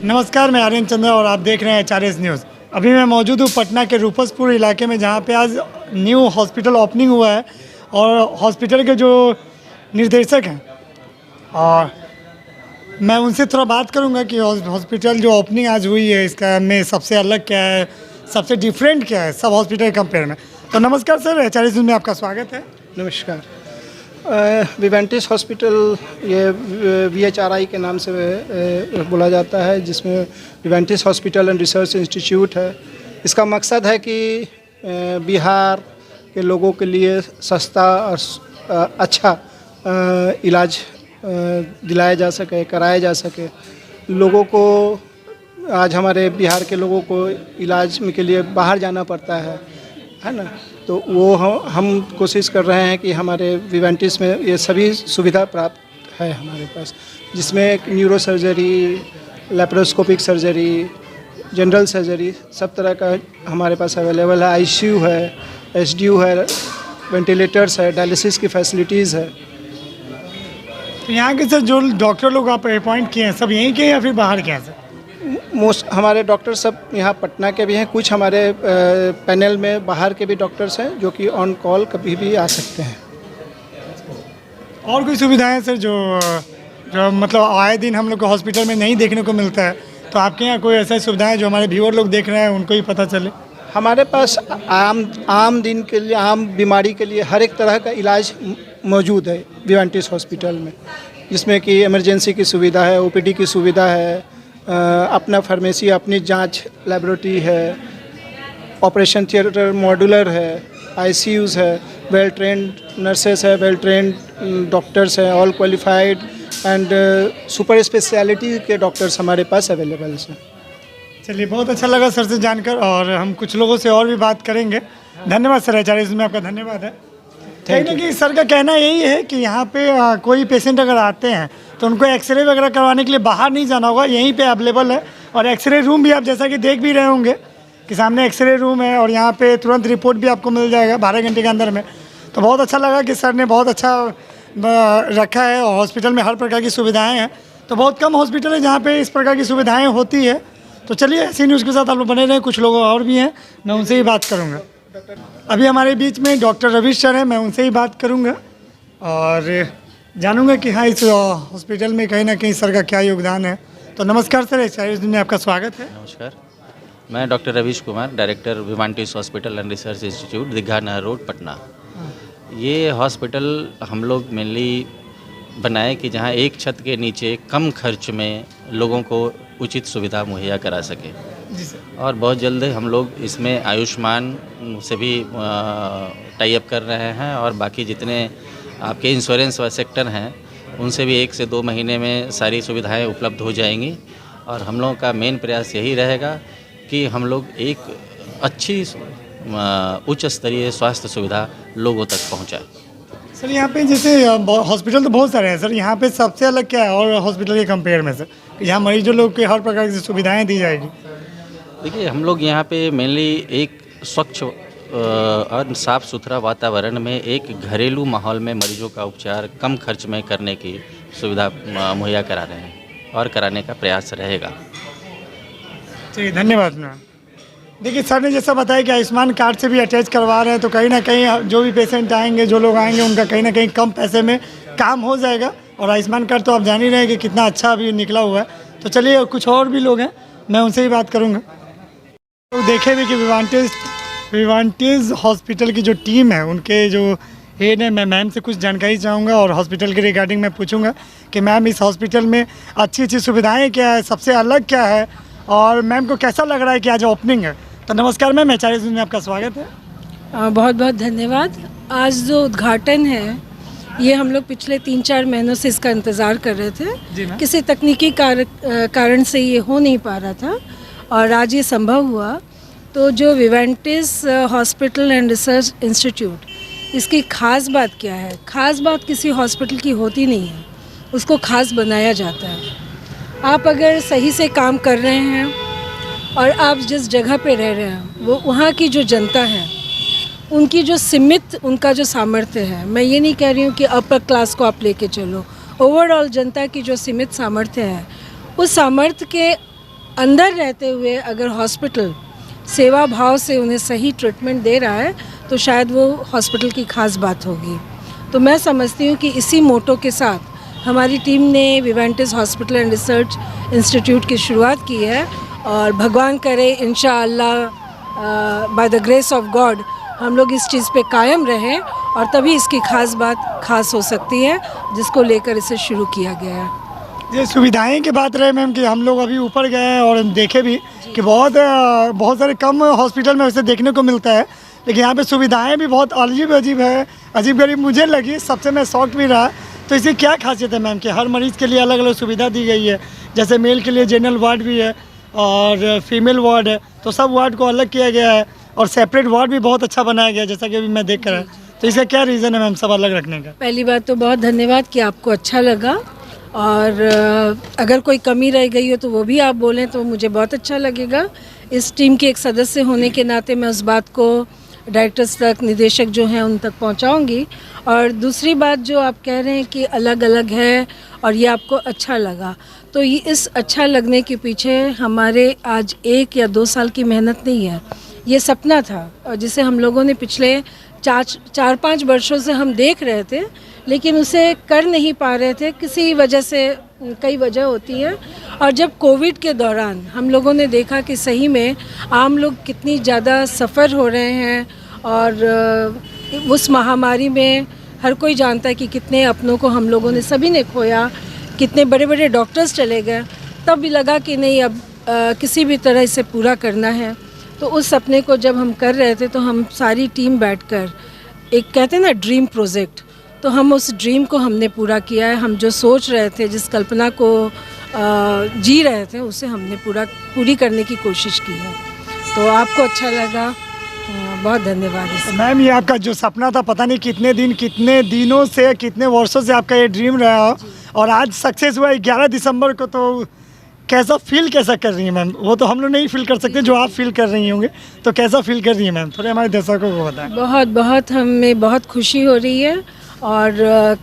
नमस्कार, मैं आर्यन चंद्र और आप देख रहे हैं HRS न्यूज़। अभी मैं मौजूद हूँ पटना के रूपसपुर इलाके में, जहाँ पे आज न्यू हॉस्पिटल ओपनिंग हुआ है और हॉस्पिटल के जो निर्देशक हैं और मैं उनसे थोड़ा बात करूँगा कि हॉस्पिटल जो ओपनिंग आज हुई है इसका में सबसे अलग क्या है, सबसे डिफरेंट क्या है सब हॉस्पिटल के कंपेयर में। तो नमस्कार सर, HRS न्यूज़ में आपका स्वागत है। नमस्कार। विवेंटिस हॉस्पिटल ये VHRI के नाम से बोला जाता है, जिसमें विवेंटिस हॉस्पिटल एंड रिसर्च इंस्टीट्यूट है। इसका मकसद है कि बिहार के लोगों के लिए सस्ता और अच्छा इलाज दिलाया जा सके, कराया जा सके। लोगों को आज हमारे बिहार के लोगों को इलाज के लिए बाहर जाना पड़ता है ना, तो वो हम कोशिश कर रहे हैं कि हमारे विवेंटिस में ये सभी सुविधा प्राप्त है हमारे पास, जिसमें neuro surgery, laparoscopic surgery, general surgery सब तरह का हमारे पास अवेलेबल है। ICU है, SDU है, वेंटिलेटर्स है, डायलिसिस की फैसिलिटीज़ है। तो यहाँ के सर जो डॉक्टर लोग आप अपॉइंट किए हैं सब यहीं के या फिर बाहर के हैं सर? मोस्ट हमारे डॉक्टर सब यहाँ पटना के भी हैं, कुछ हमारे पैनल में बाहर के भी डॉक्टर्स हैं जो कि ऑन कॉल कभी भी आ सकते हैं। और कोई सुविधाएं सर जो मतलब आए दिन हम लोग को हॉस्पिटल में नहीं देखने को मिलता है, तो आपके यहाँ कोई ऐसा सुविधाएं जो हमारे व्यूअर लोग देख रहे हैं उनको ही पता चले? हमारे पास आम दिन के लिए, आम बीमारी के लिए हर एक तरह का इलाज मौजूद है विवेंटिस हॉस्पिटल में, जिसमें कि इमरजेंसी की सुविधा है, OPD की सुविधा है, अपना फार्मेसी, अपनी जांच लेबोरेटरी है, ऑपरेशन थिएटर मॉड्यूलर है, ICUs है, वेल ट्रेंड नर्सेस है, वेल ट्रेंड डॉक्टर्स हैं, all qualified and super speciality के डॉक्टर्स हमारे पास अवेलेबल हैं। चलिए, बहुत अच्छा लगा सर से जानकर और हम कुछ लोगों से और भी बात करेंगे। धन्यवाद सर, HRS में आपका धन्यवाद है। कहीं ना कहीं सर का कहना यही है कि यहाँ पे कोई पेशेंट अगर आते हैं तो उनको एक्सरे वगैरह करवाने के लिए बाहर नहीं जाना होगा, यहीं पे अवेलेबल है। और एक्सरे रूम भी आप जैसा कि देख भी रहे होंगे कि सामने एक्सरे रूम है और यहाँ पे तुरंत रिपोर्ट भी आपको मिल जाएगा 12 घंटे के अंदर में। तो बहुत अच्छा लगा कि सर ने बहुत अच्छा रखा है और हॉस्पिटल में हर प्रकार की सुविधाएँ हैं। तो बहुत कम हॉस्पिटल है जहाँ पर इस प्रकार की सुविधाएँ होती है। तो चलिए, ऐसी न्यूज़ के साथ आप लोग बने रहें। कुछ लोग और भी हैं, मैं उनसे ही बात करूँगा। अभी हमारे बीच में डॉक्टर रवीश सर हैं, मैं उनसे ही बात करूंगा और जानूंगा कि हाँ इस हॉस्पिटल में कहीं ना कहीं सर का क्या योगदान है। तो नमस्कार सर, HRS में आपका स्वागत है। नमस्कार, मैं doctor Ravish Kumar, director Viventis hospital and research institute, Digha Nahar road, Patna. ये हॉस्पिटल हम लोग मेनली बनाए कि जहाँ एक छत के नीचे कम खर्च में लोगों को उचित सुविधा मुहैया करा सके। जी सर। और बहुत जल्द हम लोग इसमें आयुष्मान से भी टाई अप कर रहे हैं और बाकी जितने आपके इंश्योरेंस व सेक्टर हैं उनसे भी 1 से 2 महीने में सारी सुविधाएं उपलब्ध हो जाएंगी। और हम लोगों का मेन प्रयास यही रहेगा कि हम लोग एक अच्छी उच्च स्तरीय स्वास्थ्य सुविधा लोगों तक पहुंचाएं। सर यहाँ पे जैसे हॉस्पिटल तो बहुत सारे हैं सर, यहाँ पे सबसे अलग क्या है और हॉस्पिटल के कंपेयर में सर, यहाँ मरीजों लोग के हर प्रकार की सुविधाएँ दी जाएगी? देखिए, हम लोग यहाँ पे मेनली एक स्वच्छ और साफ़ सुथरा वातावरण में एक घरेलू माहौल में मरीजों का उपचार कम खर्च में करने की सुविधा मुहैया करा रहे हैं और कराने का प्रयास रहेगा। चलिए, धन्यवाद मैम। देखिए, सर ने जैसा बताया कि आयुष्मान कार्ड से भी अटैच करवा रहे हैं, तो कहीं ना कहीं जो भी पेशेंट आएंगे, जो लोग आएंगे, उनका कहीं ना कहीं कम पैसे में काम हो जाएगा। और आयुष्मान कार्ड तो आप जान ही रहे हैं कि कितना अच्छा अभी निकला हुआ है। तो चलिए, कुछ और भी लोग हैं, मैं उनसे ही बात करूँगा। तो देखे भी कि विवेंटिस हॉस्पिटल की जो टीम है, उनके जो हेड है, मैं मैम से कुछ जानकारी चाहूँगा और हॉस्पिटल के रिगार्डिंग मैं पूछूंगा कि मैम इस हॉस्पिटल में अच्छी अच्छी सुविधाएं क्या है, सबसे अलग क्या है और मैम को कैसा लग रहा है कि आज ओपनिंग है। तो नमस्कार मैम, HRS में आपका स्वागत है। बहुत बहुत धन्यवाद। आज जो उद्घाटन है ये हम लोग पिछले 3-4 महीनों से इसका इंतज़ार कर रहे थे। किसी तकनीकी कारण से ये हो नहीं पा रहा था और आज ये संभव हुआ। तो जो विवेंटिस हॉस्पिटल एंड रिसर्च इंस्टीट्यूट, इसकी ख़ास बात क्या है? ख़ास बात किसी हॉस्पिटल की होती नहीं है, उसको ख़ास बनाया जाता है। आप अगर सही से काम कर रहे हैं और आप जिस जगह पे रह रहे हैं वो वहाँ की जो जनता है, उनकी जो सीमित उनका जो सामर्थ्य है, मैं ये नहीं कह रही हूँ कि अपर क्लास को आप लेके चलो, ओवरऑल जनता की जो सीमित सामर्थ्य है, उस सामर्थ्य के अंदर रहते हुए अगर हॉस्पिटल सेवा भाव से उन्हें सही ट्रीटमेंट दे रहा है तो शायद वो हॉस्पिटल की खास बात होगी। तो मैं समझती हूँ कि इसी मोटो के साथ हमारी टीम ने विवेंटिस हॉस्पिटल एंड रिसर्च इंस्टीट्यूट की शुरुआत की है और भगवान करे इंशाअल्लाह by the grace of God हम लोग इस चीज़ पे कायम रहें और तभी इसकी खास बात खास हो सकती है जिसको लेकर इसे शुरू किया गया है। ये सुविधाएं की बात रहे मैम कि हम लोग अभी ऊपर गए हैं और देखे भी कि बहुत सारे कम हॉस्पिटल में वैसे देखने को मिलता है, लेकिन यहाँ पे सुविधाएं भी बहुत अजीब गरीब मुझे लगी, सबसे मैं शॉक भी रहा। तो इसकी क्या खासियत है मैम कि हर मरीज़ के लिए अलग अलग सुविधा दी गई है, जैसे मेल के लिए जनरल वार्ड भी है और फीमेल वार्ड है, तो सब वार्ड को अलग किया गया है और सेपरेट वार्ड भी बहुत अच्छा बनाया गया है जैसा कि अभी मैं देख कर आया। तो इसका क्या रीज़न है मैम सब अलग रखने का? पहली बात तो बहुत धन्यवाद कि आपको अच्छा लगा और अगर कोई कमी रह गई हो तो वो भी आप बोलें तो मुझे बहुत अच्छा लगेगा। इस टीम के एक सदस्य होने के नाते मैं उस बात को डायरेक्टर्स तक, निदेशक जो हैं उन तक पहुंचाऊंगी। और दूसरी बात जो आप कह रहे हैं कि अलग अलग है और ये आपको अच्छा लगा, तो ये इस अच्छा लगने के पीछे हमारे आज 1 या 2 साल की मेहनत नहीं है, ये सपना था और जिसे हम लोगों ने पिछले 4-5 वर्षों से हम देख रहे थे लेकिन उसे कर नहीं पा रहे थे किसी वजह से, कई वजह होती है। और जब कोविड के दौरान हम लोगों ने देखा कि सही में आम लोग कितनी ज़्यादा सफ़र हो रहे हैं और उस महामारी में हर कोई जानता है कि कितने अपनों को हम लोगों ने सभी ने खोया, कितने बड़े बड़े डॉक्टर्स चले गए, तब भी लगा कि नहीं अब किसी भी तरह इसे पूरा करना है। तो उस सपने को जब हम कर रहे थे तो हम सारी टीम बैठकर एक कहते हैं ना ड्रीम प्रोजेक्ट, तो हम उस ड्रीम को हमने पूरा किया है। हम जो सोच रहे थे, जिस कल्पना को जी रहे थे, उसे हमने पूरी करने की कोशिश की है। तो आपको अच्छा लगा, बहुत धन्यवाद। मैम ये आपका जो सपना था पता नहीं कितने दिनों से, कितने वर्षों से आपका ये ड्रीम रहा हो और आज सक्सेस हुआ 11 दिसंबर को, तो कैसा कर रही हैं मैम? वो तो हम लोग नहीं फील कर सकते जो आप फील कर रही होंगे, तो कैसा फील कर रही हैं मैम? थोड़े हमारे दर्शकों को बताएं। बहुत हमें बहुत खुशी हो रही है और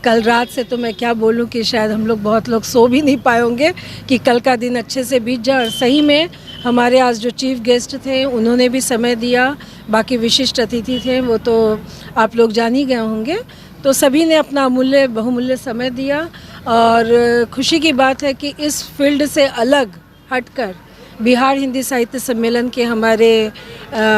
कल रात से तो मैं क्या बोलूं कि शायद हम लोग बहुत लोग सो भी नहीं पाए होंगे कि कल का दिन अच्छे से बीत जाए। और सही में हमारे आज जो चीफ गेस्ट थे उन्होंने भी समय दिया, बाकी विशिष्ट अतिथि थे वो तो आप लोग जान ही गए होंगे, तो सभी ने अपना अमूल्य बहुमूल्य समय दिया। और खुशी की बात है कि इस फील्ड से अलग हटकर बिहार हिंदी साहित्य सम्मेलन के हमारे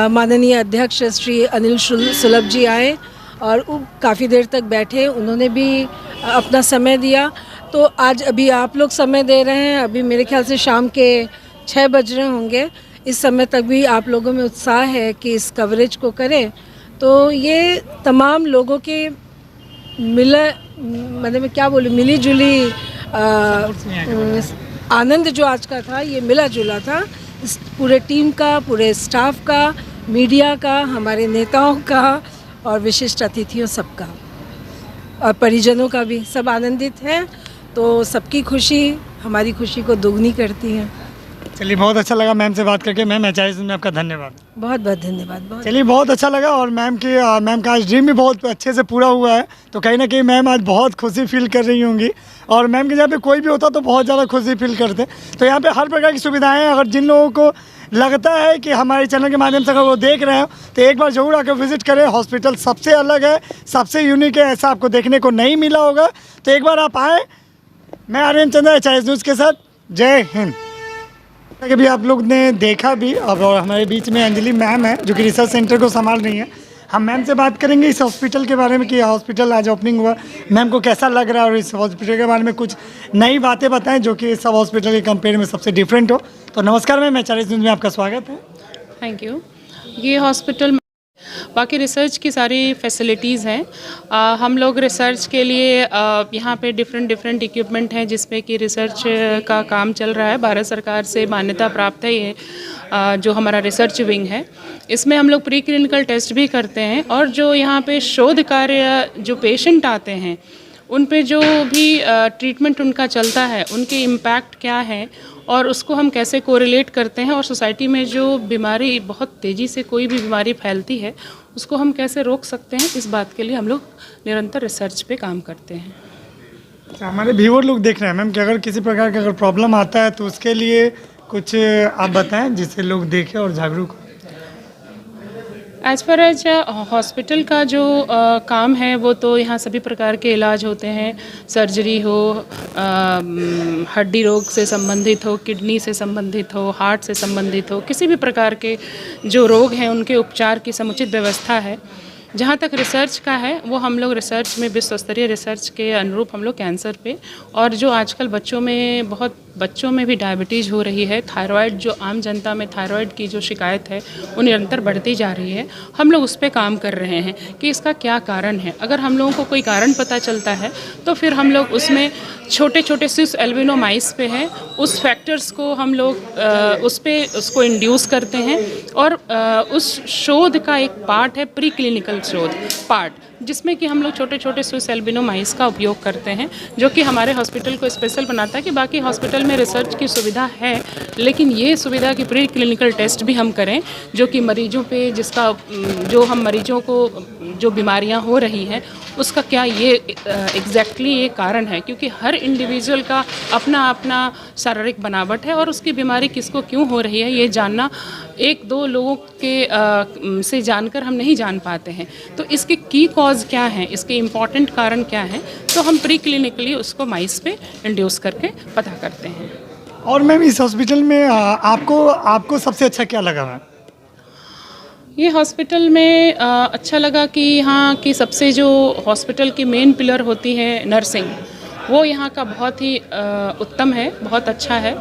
माननीय अध्यक्ष श्री अनिल सुलभ जी आए और काफ़ी देर तक बैठे, उन्होंने भी अपना समय दिया। तो आज अभी आप लोग समय दे रहे हैं, अभी मेरे ख्याल से शाम के 6 बज रहे होंगे, इस समय तक भी आप लोगों में उत्साह है कि इस कवरेज को करें। तो ये तमाम लोगों के मतलब क्या बोलूँ, मिली जुली आनंद जो आज का था, ये मिला जुला था इस पूरे टीम का, पूरे स्टाफ का, मीडिया का, हमारे नेताओं का और विशिष्ट अतिथियों सबका और परिजनों का भी, सब आनंदित हैं। तो सबकी खुशी हमारी खुशी को दोगुनी करती है। चलिए बहुत अच्छा लगा मैम से बात करके। मैम HRS में आपका धन्यवाद। बहुत धन्यवाद। चलिए बहुत अच्छा लगा और मैम का आज ड्रीम भी बहुत अच्छे से पूरा हुआ है, तो कहीं ना कहीं मैम आज बहुत खुशी फील कर रही होंगी और मैम के यहाँ पे कोई भी होता तो बहुत ज़्यादा खुशी फील करते। तो यहाँ पे हर प्रकार की सुविधाएं हैं, अगर जिन लोगों को लगता है कि हमारे चैनल के माध्यम से अगर वो देख रहे हो तो एक बार ज़रूर आकर विजिट करें। हॉस्पिटल सबसे अलग है, सबसे यूनिक है, ऐसा आपको देखने को नहीं मिला होगा, तो एक बार आप आएँ। मैं आर्यन चंद्र HRS न्यूज़ के साथ, जय हिंद। कि भी आप लोग ने देखा भी, अब और हमारे बीच में अंजलि मैम है जो कि रिसर्च सेंटर को संभाल रही हैं। हम मैम से बात करेंगे इस हॉस्पिटल के बारे में कि हॉस्पिटल आज ओपनिंग हुआ, मैम को कैसा लग रहा है और इस हॉस्पिटल के बारे में कुछ नई बातें बताएं जो कि सब हॉस्पिटल के कंपेयर में सबसे डिफरेंट हो। तो नमस्कार मैम, HRS न्यूज़ में आपका स्वागत है। Thank you. ये हॉस्पिटल बाकी रिसर्च की सारी फैसिलिटीज़ हैं। हम लोग रिसर्च के लिए यहाँ पे डिफरेंट इक्विपमेंट हैं जिसमें कि रिसर्च का काम चल रहा है। भारत सरकार से मान्यता प्राप्त है ये जो हमारा रिसर्च विंग है। इसमें हम लोग प्री क्लिनिकल टेस्ट भी करते हैं और जो यहाँ पे शोध कार्य जो पेशेंट आते हैं उन पे जो भी ट्रीटमेंट उनका चलता है, उनके इम्पैक्ट क्या है और उसको हम कैसे कोरिलेट करते हैं और सोसाइटी में जो बीमारी बहुत तेज़ी से कोई भी बीमारी फैलती है उसको हम कैसे रोक सकते हैं, इस बात के लिए हम लोग निरंतर रिसर्च पे काम करते हैं। हमारे व्यूअर लोग देख रहे हैं मैम कि अगर किसी प्रकार का अगर प्रॉब्लम आता है तो उसके लिए कुछ आप बताएं जिससे लोग देखें और जागरूक हो। एज फार एज हॉस्पिटल का जो काम है वो तो यहाँ सभी प्रकार के इलाज होते हैं, सर्जरी हो, हड्डी रोग से संबंधित हो, किडनी से संबंधित हो, हार्ट से संबंधित हो, किसी भी प्रकार के जो रोग हैं उनके उपचार की समुचित व्यवस्था है। जहाँ तक रिसर्च का है वो हम लोग रिसर्च में विश्व स्तरीय रिसर्च के अनुरूप हम लोग कैंसर पे, और जो आजकल बच्चों में भी डायबिटीज़ हो रही है, थायराइड, जो आम जनता में थायराइड की जो शिकायत है वो निरंतर बढ़ती जा रही है, हम लोग उस पर काम कर रहे हैं कि इसका क्या कारण है। अगर हम लोगों को कोई कारण पता चलता है तो फिर हम लोग उसमें छोटे छोटे सिस एल्बिनो माइस पे है, उस फैक्टर्स को हम लोग उसको इंड्यूस करते हैं, और उस शोध का एक पार्ट है प्री क्लिनिकल शोध पार्ट, जिसमें कि हम लोग छोटे छोटे स्विस एल्बिनो माइस का उपयोग करते हैं, जो कि हमारे हॉस्पिटल को स्पेशल बनाता है कि बाकी हॉस्पिटल में रिसर्च की सुविधा है, लेकिन ये सुविधा की प्री क्लिनिकल टेस्ट भी हम करें, जो कि मरीजों पे जो हम मरीजों को जो बीमारियां हो रही हैं उसका क्या ये एग्जैक्टली ये कारण है, क्योंकि हर इंडिविजुअल का अपना अपना शारीरिक बनावट है और उसकी बीमारी किसको क्यों हो रही है ये जानना एक दो लोगों के से जानकर हम नहीं जान पाते हैं। तो इसके की कॉज क्या है, इसके इम्पॉर्टेंट कारण क्या है, तो हम प्री क्लिनिकली उसको माइस पे इंड्यूस करके पता करते हैं। और मैम इस हॉस्पिटल में आपको सबसे अच्छा क्या लगा मैम? ये हॉस्पिटल में अच्छा लगा कि यहाँ की सबसे जो हॉस्पिटल की मेन पिलर होती है नर्सिंग, वो यहाँ का बहुत ही उत्तम है, बहुत अच्छा है,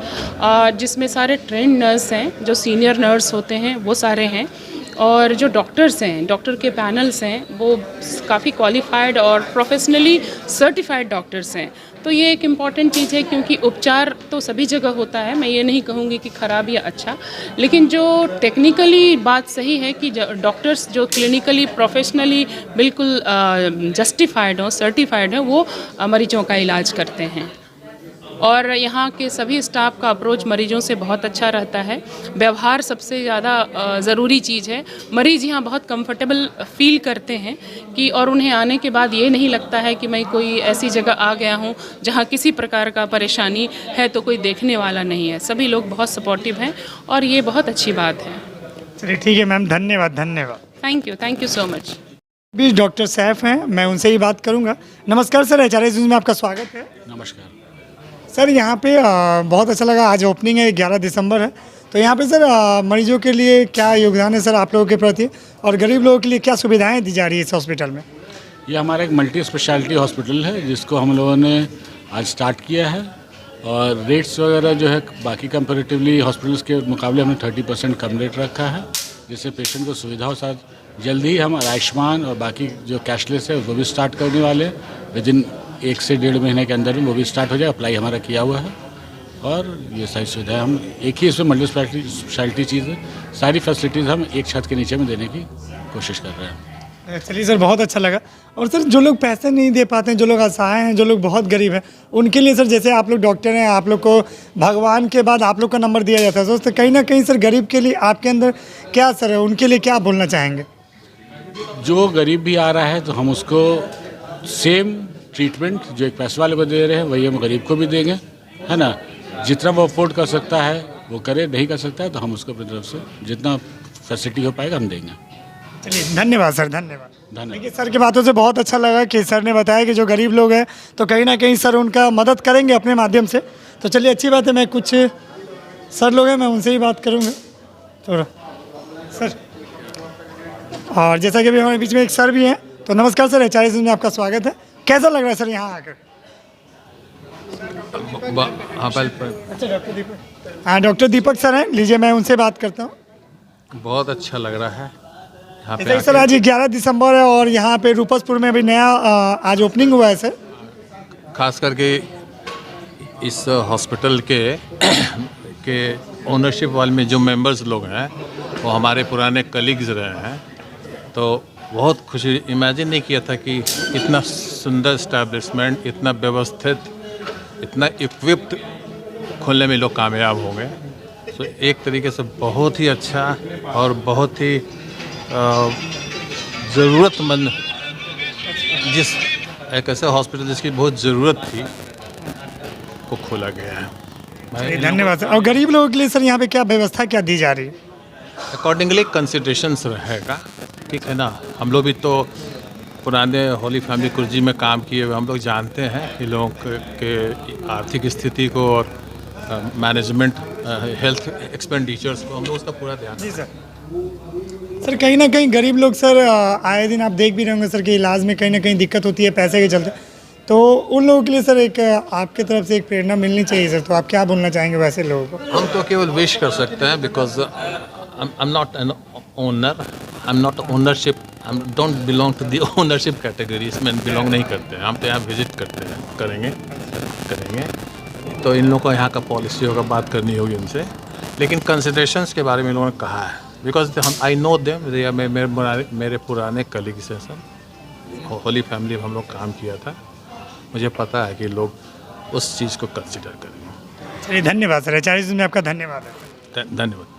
जिसमें सारे ट्रेंड नर्स हैं, जो सीनियर नर्स होते हैं वो सारे हैं, और जो डॉक्टर्स हैं, डॉक्टर के पैनल्स हैं वो काफ़ी क्वालिफाइड और प्रोफेशनली सर्टिफाइड डॉक्टर्स हैं। तो ये एक इम्पॉर्टेंट चीज़ है, क्योंकि उपचार तो सभी जगह होता है, मैं ये नहीं कहूँगी कि ख़राब या अच्छा, लेकिन जो टेक्निकली बात सही है कि डॉक्टर्स जो क्लिनिकली प्रोफेशनली बिल्कुल जस्टिफाइड हो, सर्टिफाइड हो, वो मरीजों का इलाज करते हैं। और यहाँ के सभी स्टाफ का अप्रोच मरीजों से बहुत अच्छा रहता है। व्यवहार सबसे ज़्यादा ज़रूरी चीज़ है। मरीज़ यहाँ बहुत कंफर्टेबल फील करते हैं कि, और उन्हें आने के बाद ये नहीं लगता है कि मैं कोई ऐसी जगह आ गया हूँ जहाँ किसी प्रकार का परेशानी है तो कोई देखने वाला नहीं है। सभी लोग बहुत सपोर्टिव हैं और ये बहुत अच्छी बात है। चलिए ठीक है मैम, धन्यवाद। Thank you so much. भी डॉक्टर सैफ हैं, मैं उनसे ही बात करूंगा। नमस्कार सर, एचआरएस न्यूज़ में आपका स्वागत है। नमस्कार सर, यहाँ पे बहुत अच्छा लगा, आज ओपनिंग है, 11 दिसंबर है, तो यहाँ पे सर मरीजों के लिए क्या योगदान है सर आप लोगों के प्रति, और गरीब लोगों के लिए क्या सुविधाएं दी जा रही है इस हॉस्पिटल में? ये हमारा एक मल्टी स्पेशलिटी हॉस्पिटल है जिसको हम लोगों ने आज स्टार्ट किया है, और रेट्स वगैरह जो है बाकी कंपेरेटिवली हॉस्पिटल्स के मुकाबले हमने 30% कम रेट रखा है, जिससे पेशेंट को सुविधा हो। साथ जल्दी ही हम आयुष्मान और बाकी जो कैशलेस है वो भी स्टार्ट करने वाले हैं। विदिन 1 से 1.5 महीने के अंदर में वो भी स्टार्ट हो जाए, अप्लाई हमारा किया हुआ है। और ये सारी सुविधाएं हम एक ही इसमें मल्टी स्पेशलिटी चीज़ है, सारी फैसिलिटीज़ हम एक छत के नीचे में देने की कोशिश कर रहे हैं। चलिए सर, बहुत अच्छा लगा। और सर जो लोग पैसे नहीं दे पाते हैं, जो लोग असहाय हैं, जो लोग बहुत गरीब हैं, उनके लिए सर जैसे आप लोग डॉक्टर हैं, आप लोग को भगवान के बाद आप लोग का नंबर दिया जाता है, तो कहीं ना कहीं सर गरीब के लिए आपके अंदर क्या सर है, उनके लिए क्या बोलना चाहेंगे? जो गरीब भी आ रहा है तो हम उसको सेम ट्रीटमेंट जो एक पैसे वाले को दे रहे हैं वही हम गरीब को भी देंगे, है ना। जितना वो अफोर्ड कर सकता है वो करे, नहीं कर सकता है तो हम उसको अपनी तरफ से जितना फैसिलिटी हो पाएगा हम देंगे। चलिए धन्यवाद सर, धन्यवाद। धन्यवाद। देखिए सर की बातों से बहुत अच्छा लगा कि सर ने बताया कि जो गरीब लोग हैं तो कहीं ना कहीं सर उनका मदद करेंगे अपने माध्यम से। तो चलिए अच्छी बात है, मैं कुछ सर लोग हैं मैं उनसे ही बात करूँगा थोड़ा सर। और जैसा कि अभी हमारे बीच में एक सर भी हैं, तो नमस्कार सर, एचआरएस में आपका स्वागत है। कैसा लग रहा है सर यहाँ आकर? अच्छा डॉक्टर दीपक, हाँ डॉक्टर दीपक सर हैं, लीजिए मैं उनसे बात करता हूँ। बहुत अच्छा लग रहा है यहाँ पे सर आज 11 दिसंबर है और यहाँ पे रूपसपुर में अभी नया आज ओपनिंग हुआ है सर। खास करके इस हॉस्पिटल के ओनरशिप वाले में जो मेंबर्स लोग हैं वो हमारे पुराने कलीग्स रहे हैं, तो बहुत खुशी। इमेजिन नहीं किया था कि इतना सुंदर इस्टेब्लिशमेंट, इतना व्यवस्थित, इतना इक्विप्ड खोलने में लोग कामयाब होंगे। तो एक तरीके से बहुत ही अच्छा और बहुत ही ज़रूरतमंद, एक ऐसा हॉस्पिटल जिसकी बहुत ज़रूरत थी को खोला गया है। चलिए, धन्यवाद सर। और गरीब लोगों के लिए सर यहाँ पे क्या व्यवस्था क्या दी जा रही है? अकॉर्डिंगली कंसिडरेशंस रहेगा, ठीक है ना। हम लोग भी तो पुराने होली फैमिली कुर्जी में काम किए हुए, हम लोग जानते हैं कि लोगों के आर्थिक स्थिति को और मैनेजमेंट हेल्थ एक्सपेंडिचर्स को हम लोग उसका पूरा ध्यान। जी सर। सर कहीं ना कहीं गरीब लोग सर आए दिन आप देख भी रहे होंगे सर कि इलाज में कहीं ना कहीं दिक्कत होती है पैसे के चलते, तो उन लोगों के लिए सर एक आपके तरफ से एक प्रेरणा मिलनी चाहिए सर, तो आप क्या बोलना चाहेंगे वैसे लोगों को? हम तो केवल विश कर सकते हैं, because I am not an owner, I am not ownership, I don't belong to the ownership category, इसमें बिलोंग नहीं करते हैं। हम तो यहाँ विजिट करते हैं, करेंगे तो इन लोगों को यहाँ का पॉलिसी होगा, बात करनी होगी उनसे। लेकिन कंसिडरेशंस के बारे में इन लोगों ने कहा है, बिकॉज हम आई नो देम, मेरे पुराने कलीग्स हैं सब, होली फैमिली में हम लोग काम किया था, मुझे पता है कि लोग उस चीज़ को कंसिडर करेंगे। चलिए धन्यवाद सर, HRS में आपका धन्यवाद है। धन्यवाद।